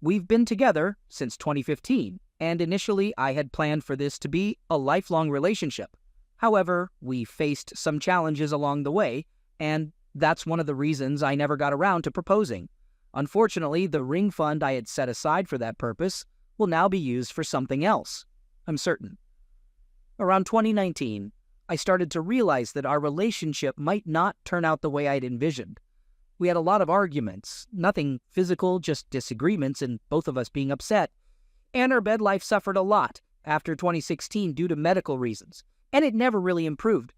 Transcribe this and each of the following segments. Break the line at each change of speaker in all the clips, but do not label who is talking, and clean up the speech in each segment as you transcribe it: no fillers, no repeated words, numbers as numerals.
We've been together since 2015, and initially I had planned for this to be a lifelong relationship. However, we faced some challenges along the way, and that's one of the reasons I never got around to proposing. Unfortunately, the ring fund I had set aside for that purpose will now be used for something else, I'm certain. Around 2019, I started to realize that our relationship might not turn out the way I'd envisioned. We had a lot of arguments, nothing physical, just disagreements and both of us being upset. And our bed life suffered a lot after 2016 due to medical reasons, and it never really improved.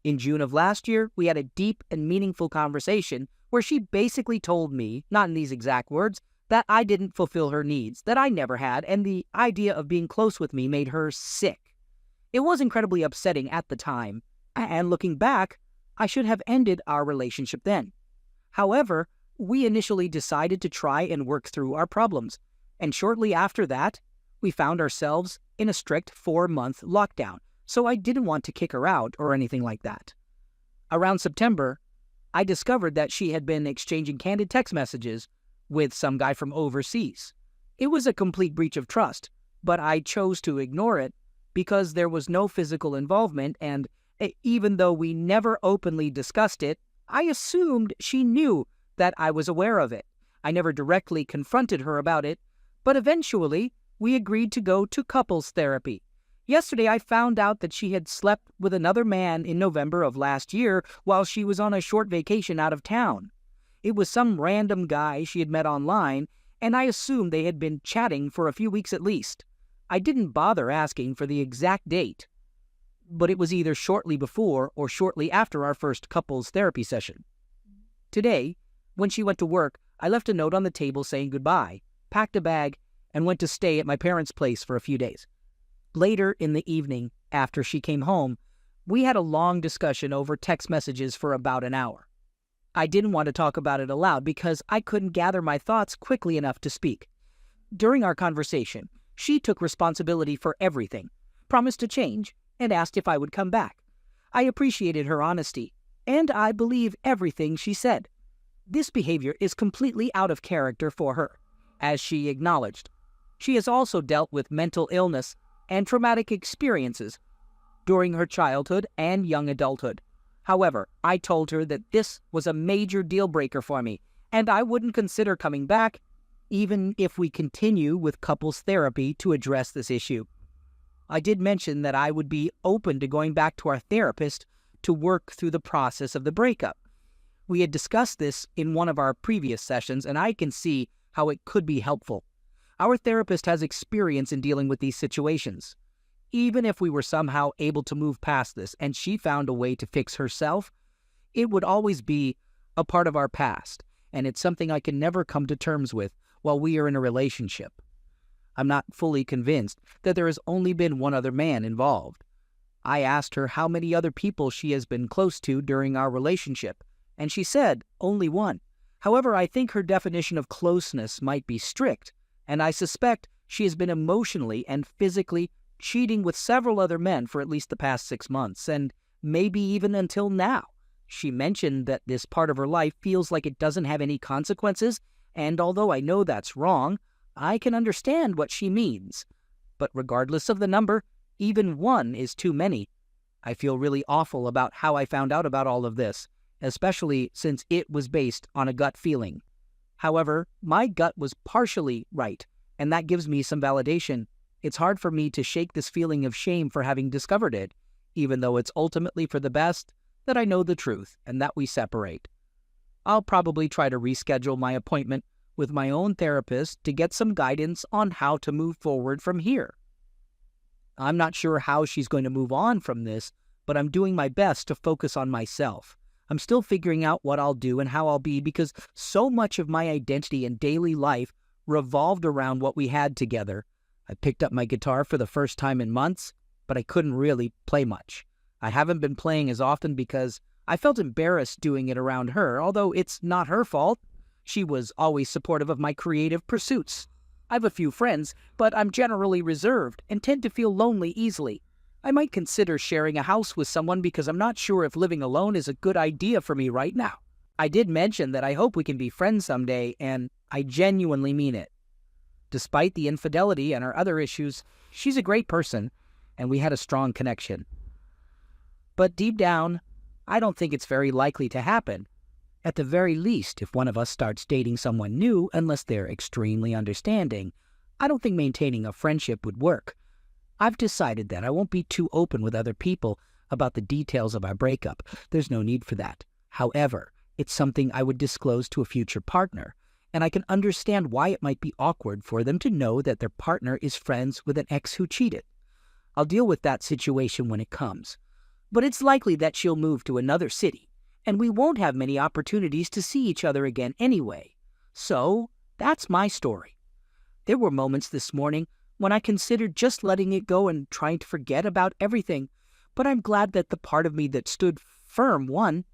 In June of last year, we had a deep and meaningful conversation where she basically told me, not in these exact words, that I didn't fulfill her needs, that I never had, and the idea of being close with me made her sick. It was incredibly upsetting at the time, and looking back, I should have ended our relationship then. However, we initially decided to try and work through our problems, and shortly after that, we found ourselves in a strict 4-month lockdown, so I didn't want to kick her out or anything like that. Around September, I discovered that she had been exchanging candid text messages with some guy from overseas. It was a complete breach of trust, but I chose to ignore it because there was no physical involvement, and even though we never openly discussed it, I assumed she knew that I was aware of it. I never directly confronted her about it, but eventually we agreed to go to couples therapy. Yesterday I found out that she had slept with another man in November of last year while she was on a short vacation out of town. It was some random guy she had met online, and I assumed they had been chatting for a few weeks at least. I didn't bother asking for the exact date, but it was either shortly before or shortly after our first couples therapy session. Today, when she went to work, I left a note on the table saying goodbye, packed a bag, and went to stay at my parents' place for a few days. Later in the evening, after she came home, we had a long discussion over text messages for about an hour. I didn't want to talk about it aloud because I couldn't gather my thoughts quickly enough to speak. During our conversation, she took responsibility for everything, promised to change, and asked if I would come back. I appreciated her honesty, and I believe everything she said. This behavior is completely out of character for her, as she acknowledged. She has also dealt with mental illness and traumatic experiences during her childhood and young adulthood. However, I told her that this was a major deal breaker for me, and I wouldn't consider coming back even if we continue with couples therapy to address this issue. I did mention that I would be open to going back to our therapist to work through the process of the breakup. We had discussed this in one of our previous sessions, and I can see how it could be helpful. Our therapist has experience in dealing with these situations. Even if we were somehow able to move past this and she found a way to fix herself, it would always be a part of our past, and it's something I can never come to terms with while we are in a relationship. I'm not fully convinced that there has only been one other man involved. I asked her how many other people she has been close to during our relationship, and she said only one. However, I think her definition of closeness might be strict, and I suspect she has been emotionally and physically cheating with several other men for at least the past 6 months, and maybe even until now. She mentioned that this part of her life feels like it doesn't have any consequences, and although I know that's wrong, I can understand what she means. But regardless of the number, even one is too many. I feel really awful about how I found out about all of this, especially since it was based on a gut feeling. However, my gut was partially right, and that gives me some validation. It's hard for me to shake this feeling of shame for having discovered it, even though it's ultimately for the best that I know the truth and that we separate. I'll probably try to reschedule my appointment with my own therapist to get some guidance on how to move forward from here. I'm not sure how she's going to move on from this, but I'm doing my best to focus on myself. I'm still figuring out what I'll do and how I'll be because so much of my identity and daily life revolved around what we had together. I picked up my guitar for the first time in months, but I couldn't really play much. I haven't been playing as often because I felt embarrassed doing it around her, although it's not her fault. She was always supportive of my creative pursuits. I have a few friends, but I'm generally reserved and tend to feel lonely easily. I might consider sharing a house with someone because I'm not sure if living alone is a good idea for me right now. I did mention that I hope we can be friends someday, and I genuinely mean it. Despite the infidelity and our other issues, she's a great person, and we had a strong connection. But deep down, I don't think it's very likely to happen. At the very least, if one of us starts dating someone new, unless they're extremely understanding, I don't think maintaining a friendship would work. I've decided that I won't be too open with other people about the details of our breakup. There's no need for that. However, it's something I would disclose to a future partner, and I can understand why it might be awkward for them to know that their partner is friends with an ex who cheated. I'll deal with that situation when it comes. But it's likely that she'll move to another city, and we won't have many opportunities to see each other again anyway. So, that's my story. There were moments this morning when I considered just letting it go and trying to forget about everything, but I'm glad that the part of me that stood firm won,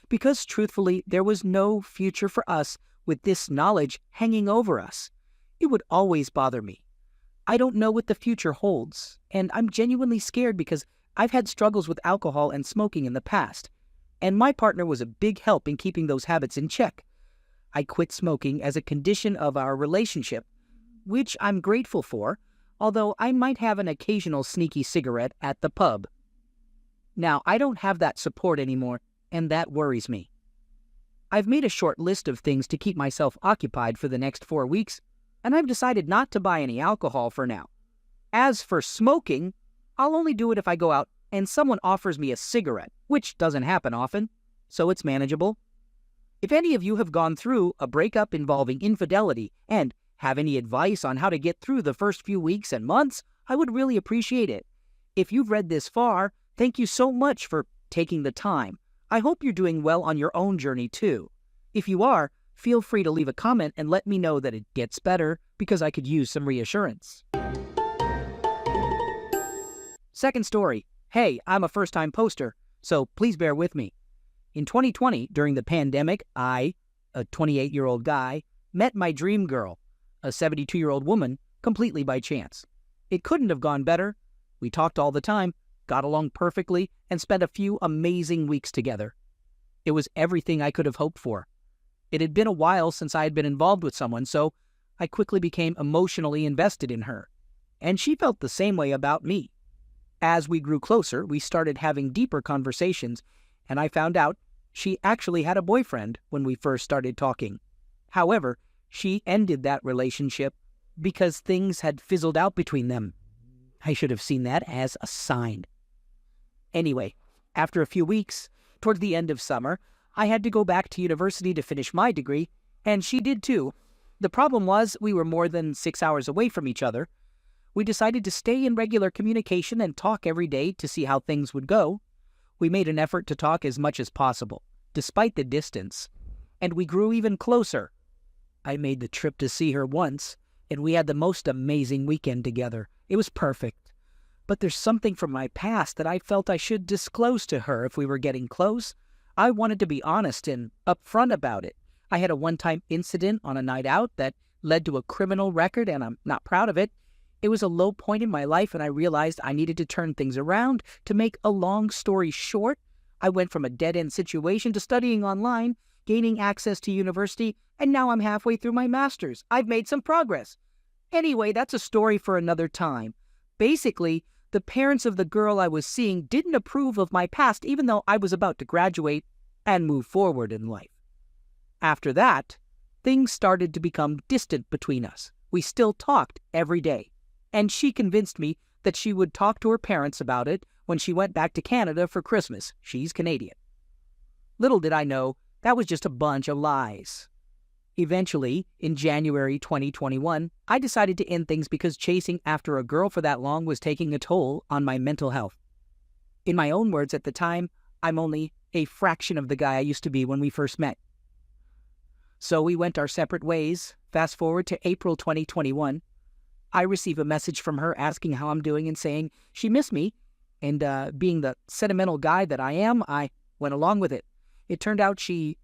because truthfully, there was no future for us with this knowledge hanging over us. It would always bother me. I don't know what the future holds, and I'm genuinely scared because I've had struggles with alcohol and smoking in the past, and my partner was a big help in keeping those habits in check. I quit smoking as a condition of our relationship, which I'm grateful for, although I might have an occasional sneaky cigarette at the pub. Now, I don't have that support anymore, and that worries me. I've made a short list of things to keep myself occupied for the next 4 weeks, and I've decided not to buy any alcohol for now. As for smoking, I'll only do it if I go out and someone offers me a cigarette, which doesn't happen often, so it's manageable. If any of you have gone through a breakup involving infidelity and have any advice on how to get through the first few weeks and months, I would really appreciate it. If you've read this far, thank you so much for taking the time. I hope you're doing well on your own journey too. If you are, feel free to leave a comment and let me know that it gets better, because I could use some reassurance. Second story. Hey, I'm a first-time poster, so please bear with me. In 2020, during the pandemic, I, a 28-year-old guy, met my dream girl, a 72-year-old woman, completely by chance. It couldn't have gone better. We talked all the time, got along perfectly, and spent a few amazing weeks together. It was everything I could have hoped for. It had been a while since I had been involved with someone, so I quickly became emotionally invested in her, and she felt the same way about me. As we grew closer, we started having deeper conversations, and I found out she actually had a boyfriend when we first started talking. However, she ended that relationship because things had fizzled out between them. I should have seen that as a sign. Anyway, after a few weeks, towards the end of summer, I had to go back to university to finish my degree, and she did too. The problem was we were more than 6 hours away from each other. We decided to stay in regular communication and talk every day to see how things would go. We made an effort to talk as much as possible, despite the distance, and we grew even closer. I made the trip to see her once, and we had the most amazing weekend together. It was perfect. But there's something from my past that I felt I should disclose to her if we were getting close. I wanted to be honest and upfront about it. I had a one-time incident on a night out that led to a criminal record, and I'm not proud of it. It was a low point in my life, and I realized I needed to turn things around. To make a long story short, I went from a dead-end situation to studying online, gaining access to university, and now I'm halfway through my master's. I've made some progress. Anyway, that's a story for another time. Basically, the parents of the girl I was seeing didn't approve of my past, even though I was about to graduate and move forward in life. After that, things started to become distant between us. We still talked every day, and she convinced me that she would talk to her parents about it when she went back to Canada for Christmas. She's Canadian. Little did I know, that was just a bunch of lies. Eventually, in January 2021, I decided to end things because chasing after a girl for that long was taking a toll on my mental health. In my own words at the time, I'm only a fraction of the guy I used to be when we first met. So we went our separate ways. Fast forward to April 2021. I receive a message from her asking how I'm doing and saying she missed me, and being the sentimental guy that I am, I went along with it. It turned out she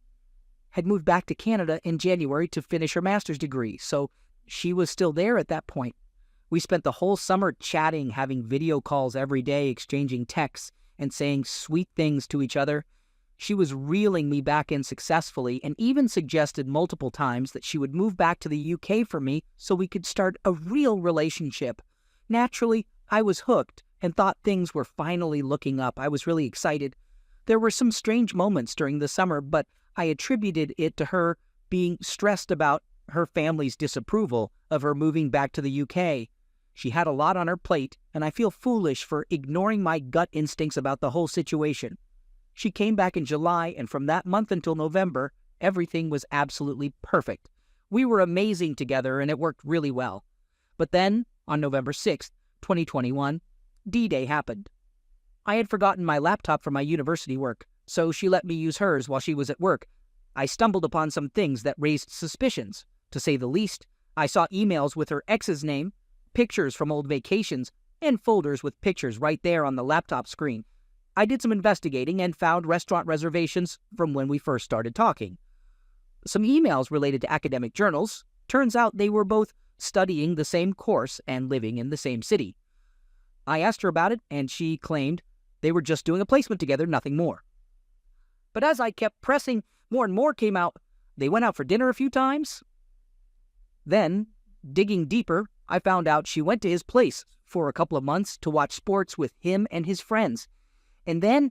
had moved back to Canada in January to finish her master's degree, so she was still there at that point. We spent the whole summer chatting, having video calls every day, exchanging texts, and saying sweet things to each other. She was reeling me back in successfully and even suggested multiple times that she would move back to the UK for me so we could start a real relationship. Naturally, I was hooked and thought things were finally looking up. I was really excited. There were some strange moments during the summer, but I attributed it to her being stressed about her family's disapproval of her moving back to the UK. She had a lot on her plate, and I feel foolish for ignoring my gut instincts about the whole situation. She came back in July, and from that month until November, everything was absolutely perfect. We were amazing together, and it worked really well. But then, on November 6th, 2021, D-Day happened. I had forgotten my laptop for my university work, so she let me use hers while she was at work. I stumbled upon some things that raised suspicions. To say the least, I saw emails with her ex's name, pictures from old vacations, and folders with pictures right there on the laptop screen. I did some investigating and found restaurant reservations from when we first started talking. Some emails related to academic journals. Turns out they were both studying the same course and living in the same city. I asked her about it, and she claimed they were just doing a placement together, nothing more. But as I kept pressing, more and more came out. They went out for dinner a few times. Then, digging deeper, I found out she went to his place for a couple of months to watch sports with him and his friends. And then,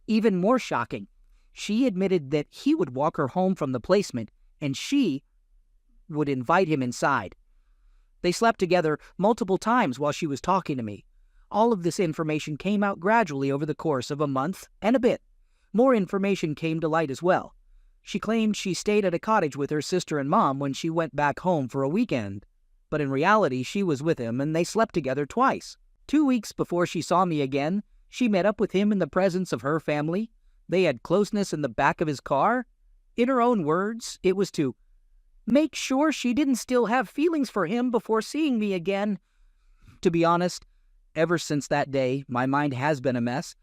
even more shocking, she admitted that he would walk her home from the placement and she would invite him inside. They slept together multiple times while she was talking to me. All of this information came out gradually over the course of a month and a bit. More information came to light as well. She claimed she stayed at a cottage with her sister and mom when she went back home for a weekend. But in reality, she was with him and they slept together twice. 2 weeks before she saw me again, she met up with him in the presence of her family. They had closeness in the back of his car. In her own words, it was to make sure she didn't still have feelings for him before seeing me again. To be honest, ever since that day, my mind has been a mess.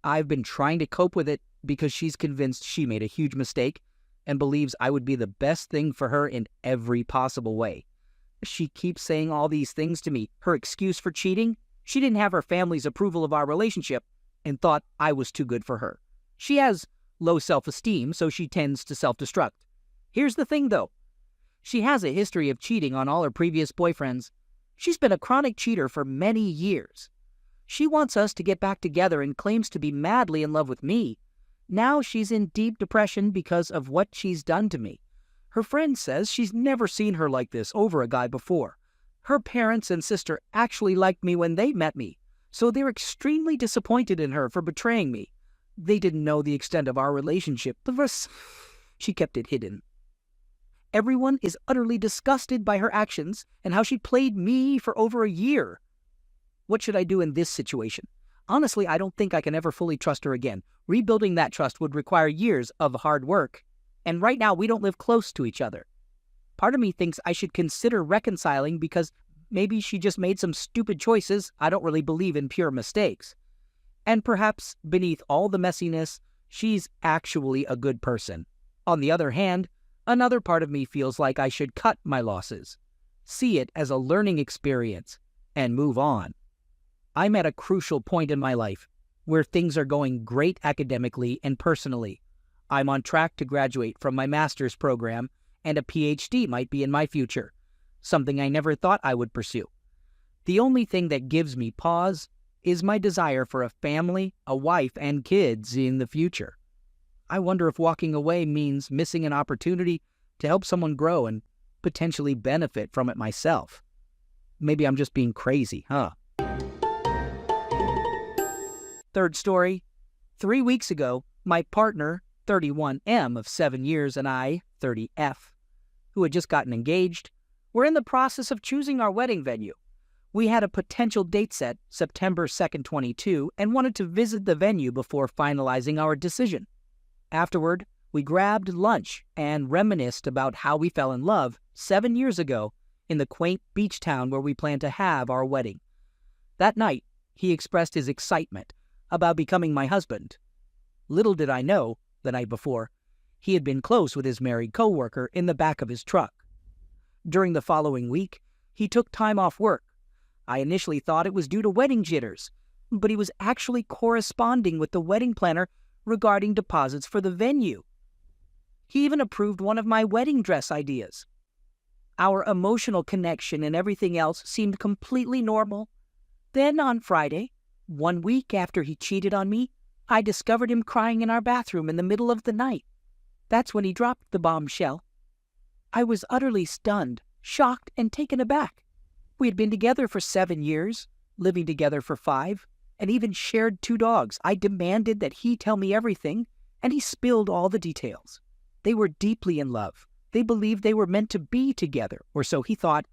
I've been trying to cope with it because she's convinced she made a huge mistake and believes I would be the best thing for her in every possible way. She keeps saying all these things to me. Her excuse for cheating? She didn't have her family's approval of our relationship and thought I was too good for her. She has low self-esteem, so she tends to self-destruct. Here's the thing, though. She has a history of cheating on all her previous boyfriends. She's been a chronic cheater for many years. She wants us to get back together and claims to be madly in love with me. Now she's in deep depression because of what she's done to me. Her friend says she's never seen her like this over a guy before. Her parents and sister actually liked me when they met me, so they're extremely disappointed in her for betraying me. They didn't know the extent of our relationship. She kept it hidden. Everyone is utterly disgusted by her actions and how she played me for over a year. What should I do in this situation? Honestly, I don't think I can ever fully trust her again. Rebuilding that trust would require years of hard work. And right now, we don't live close to each other. Part of me thinks I should consider reconciling because maybe she just made some stupid choices. I don't really believe in pure mistakes. And perhaps beneath all the messiness, she's actually a good person. On the other hand, another part of me feels like I should cut my losses, see it as a learning experience, and move on. I'm at a crucial point in my life where things are going great academically and personally. I'm on track to graduate from my master's program, and a PhD might be in my future, something I never thought I would pursue. The only thing that gives me pause is my desire for a family, a wife, and kids in the future. I wonder if walking away means missing an opportunity to help someone grow and potentially benefit from it myself. Maybe I'm just being crazy, huh? Third story. 3 weeks ago, my partner, 31M of 7 years, and I, 30F, who had just gotten engaged, were in the process of choosing our wedding venue. We had a potential date set, September 2nd, 22, and wanted to visit the venue before finalizing our decision. Afterward, we grabbed lunch and reminisced about how we fell in love 7 years ago in the quaint beach town where we planned to have our wedding. That night, he expressed his excitement about becoming my husband. Little did I know, the night before, he had been close with his married co-worker in the back of his truck. During the following week, he took time off work. I initially thought it was due to wedding jitters, but he was actually corresponding with the wedding planner regarding deposits for the venue. He even approved one of my wedding dress ideas. Our emotional connection and everything else seemed completely normal. Then on Friday, 1 week after he cheated on me, I discovered him crying in our bathroom in the middle of the night. That's when he dropped the bombshell. I was utterly stunned, shocked, and taken aback. We had been together for 7 years, living together for 5, and even shared 2 dogs. I demanded that he tell me everything, and he spilled all the details. They were deeply in love. They believed they were meant to be together, or so he thought.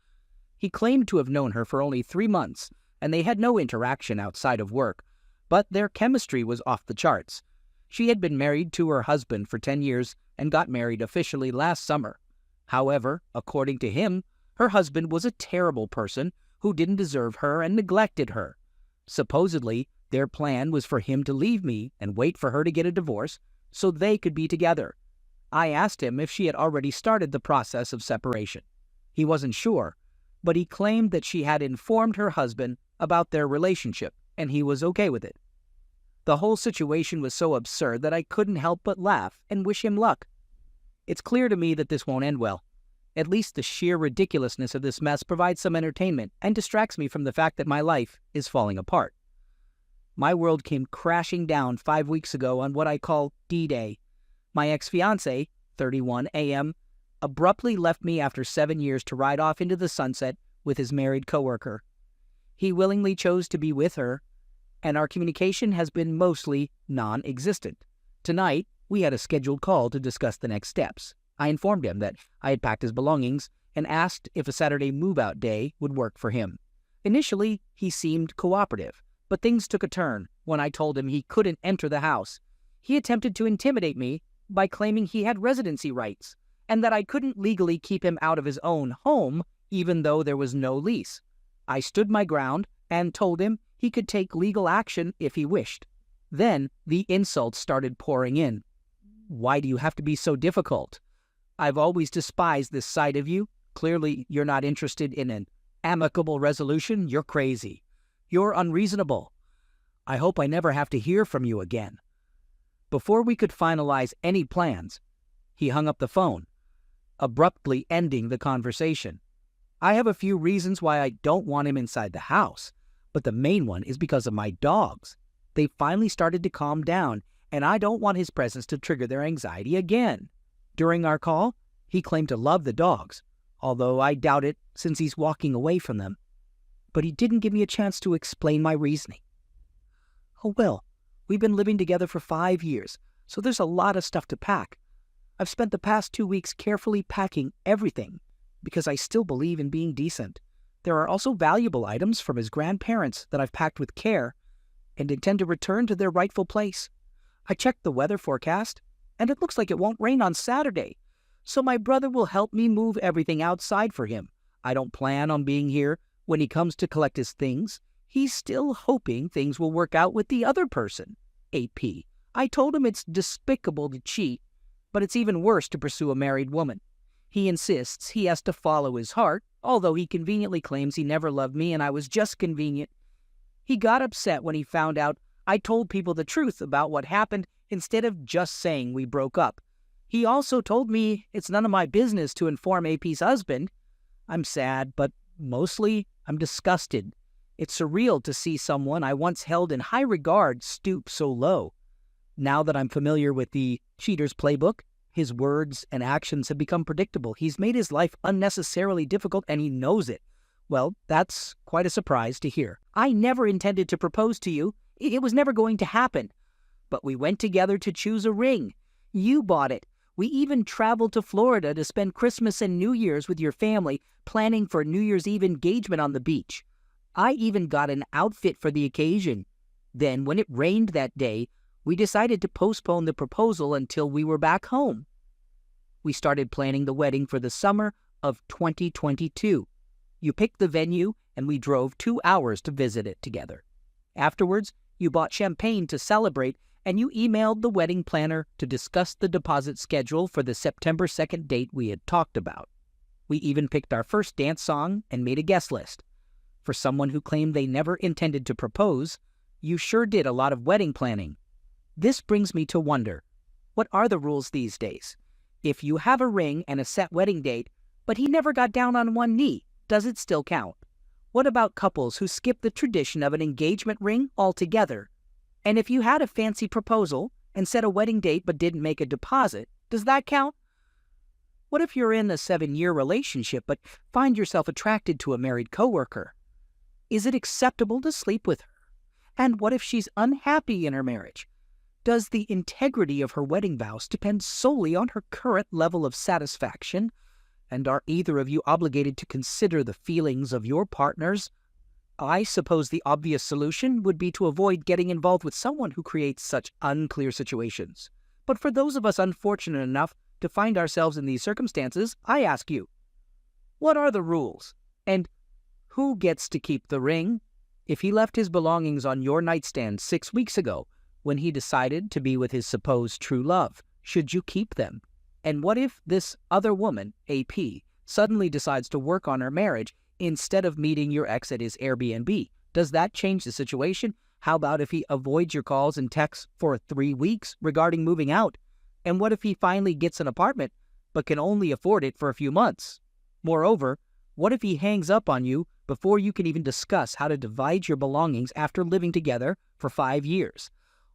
He claimed to have known her for only 3 months, and they had no interaction outside of work, but their chemistry was off the charts. She had been married to her husband for 10 years and got married officially last summer. However, according to him, her husband was a terrible person who didn't deserve her and neglected her. Supposedly, their plan was for him to leave me and wait for her to get a divorce so they could be together. I asked him if she had already started the process of separation. He wasn't sure, but he claimed that she had informed her husband about their relationship, and he was okay with it. The whole situation was so absurd that I couldn't help but laugh and wish him luck. It's clear to me that this won't end well. At least the sheer ridiculousness of this mess provides some entertainment and distracts me from the fact that my life is falling apart. My world came crashing down 5 weeks ago on what I call D-Day. My ex-fiancé, 31 a.m., abruptly left me after 7 years to ride off into the sunset with his married coworker. He willingly chose to be with her, and our communication has been mostly non-existent. Tonight, we had a scheduled call to discuss the next steps. I informed him that I had packed his belongings and asked if a Saturday move-out day would work for him. Initially, he seemed cooperative, but things took a turn when I told him he couldn't enter the house. He attempted to intimidate me by claiming he had residency rights and that I couldn't legally keep him out of his own home even though there was no lease. I stood my ground and told him he could take legal action if he wished. Then the insults started pouring in. Why do you have to be so difficult? I've always despised this side of you. Clearly, you're not interested in an amicable resolution. You're crazy. You're unreasonable. I hope I never have to hear from you again. Before we could finalize any plans, he hung up the phone, abruptly ending the conversation. I have a few reasons why I don't want him inside the house, but the main one is because of my dogs. They finally started to calm down, and I don't want his presence to trigger their anxiety again. During our call, he claimed to love the dogs, although I doubt it since he's walking away from them. But he didn't give me a chance to explain my reasoning. Oh well, we've been living together for 5 years, so there's a lot of stuff to pack. I've spent the past 2 weeks carefully packing everything because I still believe in being decent. There are also valuable items from his grandparents that I've packed with care and intend to return to their rightful place. I checked the weather forecast, and it looks like it won't rain on Saturday, so my brother will help me move everything outside for him. I don't plan on being here when he comes to collect his things. He's still hoping things will work out with the other person, AP. I told him it's despicable to cheat, but it's even worse to pursue a married woman. He insists he has to follow his heart, although he conveniently claims he never loved me and I was just convenient. He got upset when he found out I told people the truth about what happened instead of just saying we broke up. He also told me it's none of my business to inform AP's husband. I'm sad, but mostly I'm disgusted. It's surreal to see someone I once held in high regard stoop so low. Now that I'm familiar with the cheater's playbook, his words and actions have become predictable. He's made his life unnecessarily difficult, and he knows it. Well, that's quite a surprise to hear. I never intended to propose to you. It was never going to happen. But we went together to choose a ring. You bought it. We even traveled to Florida to spend Christmas and New Year's with your family, planning for New Year's Eve engagement on the beach. I even got an outfit for the occasion. Then, when it rained that day, we decided to postpone the proposal until we were back home. We started planning the wedding for the summer of 2022. You picked the venue, and we drove 2 hours to visit it together. Afterwards, you bought champagne to celebrate, and you emailed the wedding planner to discuss the deposit schedule for the September 2nd date we had talked about. We even picked our first dance song and made a guest list. For someone who claimed they never intended to propose, you sure did a lot of wedding planning. This brings me to wonder, what are the rules these days? If you have a ring and a set wedding date, but he never got down on one knee, does it still count? What about couples who skip the tradition of an engagement ring altogether? And if you had a fancy proposal and set a wedding date but didn't make a deposit, does that count? What if you're in a 7-year relationship but find yourself attracted to a married coworker? Is it acceptable to sleep with her? And what if she's unhappy in her marriage? Does the integrity of her wedding vows depend solely on her current level of satisfaction? And are either of you obligated to consider the feelings of your partners? I suppose the obvious solution would be to avoid getting involved with someone who creates such unclear situations. But for those of us unfortunate enough to find ourselves in these circumstances, I ask you, what are the rules? And who gets to keep the ring? If he left his belongings on your nightstand 6 weeks ago, when he decided to be with his supposed true love, should you keep them? And what if this other woman, AP, suddenly decides to work on her marriage instead of meeting your ex at his Airbnb? Does that change the situation? How about if he avoids your calls and texts for 3 weeks regarding moving out? And what if he finally gets an apartment, but can only afford it for a few months? Moreover, what if he hangs up on you before you can even discuss how to divide your belongings after living together for 5 years?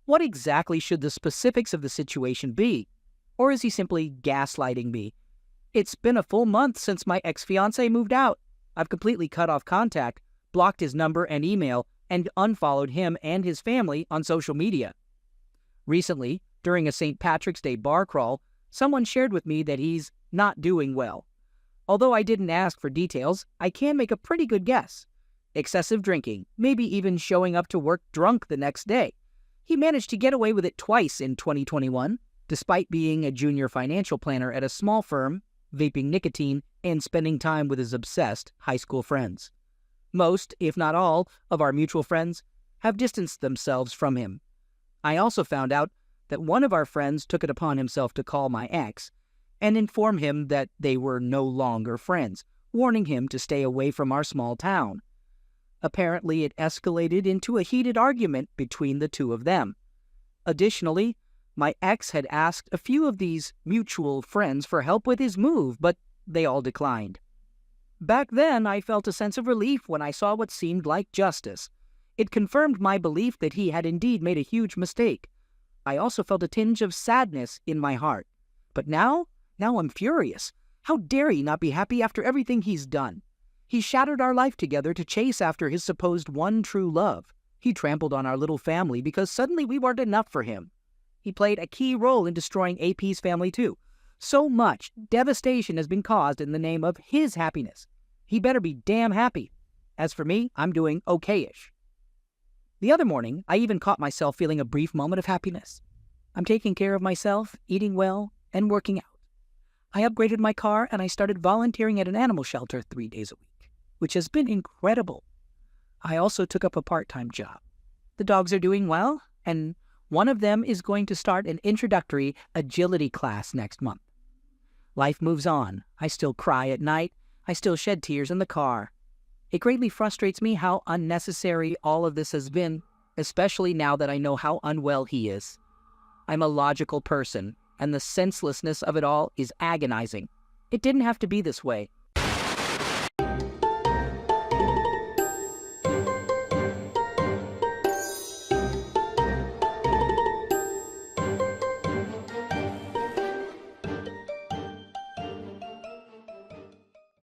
What exactly should the specifics of the situation be? Or is he simply gaslighting me? It's been a full month since my ex-fiancé moved out. I've completely cut off contact, blocked his number and email, and unfollowed him and his family on social media. Recently, during a St. Patrick's Day bar crawl, someone shared with me that he's not doing well. Although I didn't ask for details, I can make a pretty good guess. Excessive drinking, maybe even showing up to work drunk the next day. He managed to get away with it twice in 2021, despite being a junior financial planner at a small firm, vaping nicotine, and spending time with his obsessed high school friends. Most, if not all, of our mutual friends have distanced themselves from him. I also found out that one of our friends took it upon himself to call my ex and inform him that they were no longer friends, warning him to stay away from our small town. Apparently, it escalated into a heated argument between the two of them. Additionally, my ex had asked a few of these mutual friends for help with his move, but they all declined. Back then, I felt a sense of relief when I saw what seemed like justice. It confirmed my belief that he had indeed made a huge mistake. I also felt a tinge of sadness in my heart. But now I'm furious. How dare he not be happy after everything he's done? He shattered our life together to chase after his supposed one true love. He trampled on our little family because suddenly we weren't enough for him. He played a key role in destroying AP's family too. So much devastation has been caused in the name of his happiness. He better be damn happy. As for me, I'm doing okay-ish. The other morning, I even caught myself feeling a brief moment of happiness. I'm taking care of myself, eating well, and working out. I upgraded my car and I started volunteering at an animal shelter 3 days a week, which has been incredible. I also took up a part-time job. The dogs are doing well, and one of them is going to start an introductory agility class next month. Life moves on. I still cry at night. I still shed tears in the car. It greatly frustrates me how unnecessary all of this has been, especially now that I know how unwell he is. I'm a logical person, and the senselessness of it all is agonizing. It didn't have to be this way.